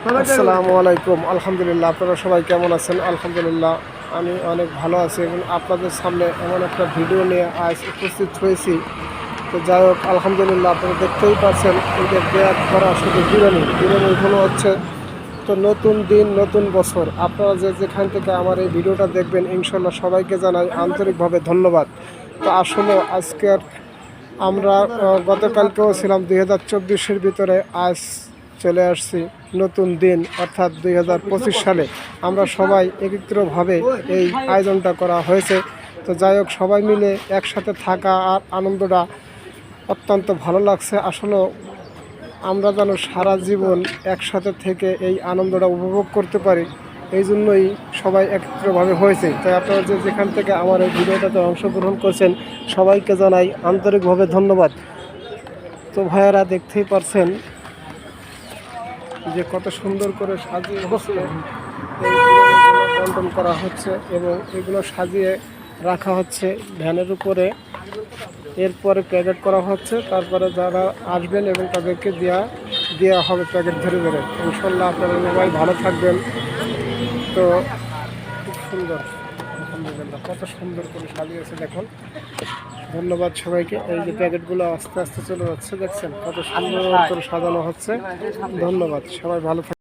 আসসালামু আলাইকুম। আলহামদুলিল্লাহ, আপনারা সবাই কেমন আছেন? আলহামদুলিল্লাহ আমি অনেক ভালো আছি এবং আপনাদের সামনে এমন একটা ভিডিও নিয়ে আজ উপস্থিত হয়েছি। তো যাই হোক, আলহামদুলিল্লাহ আপনারা দেখতেই পাচ্ছেন এই যে ব্যাগ করা শুধু বিরিয়ানিগুলো হচ্ছে। তো নতুন দিন নতুন বছর, আপনারা যে যেখান থেকে আমার এই ভিডিওটা দেখবেন ইনশাল্লাহ সবাইকে জানাই আন্তরিকভাবে ধন্যবাদ। তো আসলে আজকের আমরা গতকালকেও ছিলাম 2024-এর ভিতরে, আজ চলে আসছি নতুন দিন অর্থাৎ 2025 সালে। আমরা সবাই একত্রভাবে এই আয়োজনটা করা হয়েছে। তো যাই হোক, সবাই মিলে একসাথে থাকা আর আনন্দটা অত্যন্ত ভালো লাগছে। আসলে আমরা যেন সারা জীবন একসাথে থেকে এই আনন্দটা উপভোগ করতে পারি, এই জন্যই সবাই একত্রভাবে হয়েছে। তাই আপনারা যে যেখান থেকে আমার এই ভিডিওটাতে অংশগ্রহণ করছেন সবাইকে জানাই আন্তরিকভাবে ধন্যবাদ। তো ভাইয়েরা দেখতেই পারছেন যে কত সুন্দর করে সাজিয়ে বন্টন করা হচ্ছে এবং এগুলো সাজিয়ে রাখা হচ্ছে ভ্যানের উপরে। এরপরে প্যাকেট করা হচ্ছে, তারপরে যারা আসবেন এবং তাদেরকে দেওয়া হবে প্যাকেট ধরে ধরে। ইনশাল্লাহ আপনারা সবাই ভালো থাকবেন। তো খুব সুন্দর, আলহামদুলিল্লাহ কত সুন্দর করে সাজিয়েছে দেখুন। ধন্যবাদ সবাইকে। এই যে প্যাকেটগুলো আস্তে আস্তে চলে যাচ্ছে, দেখছেন কত সুন্দর করে সাজানো হচ্ছে। ধন্যবাদ, সবাই ভালো থাকবেন।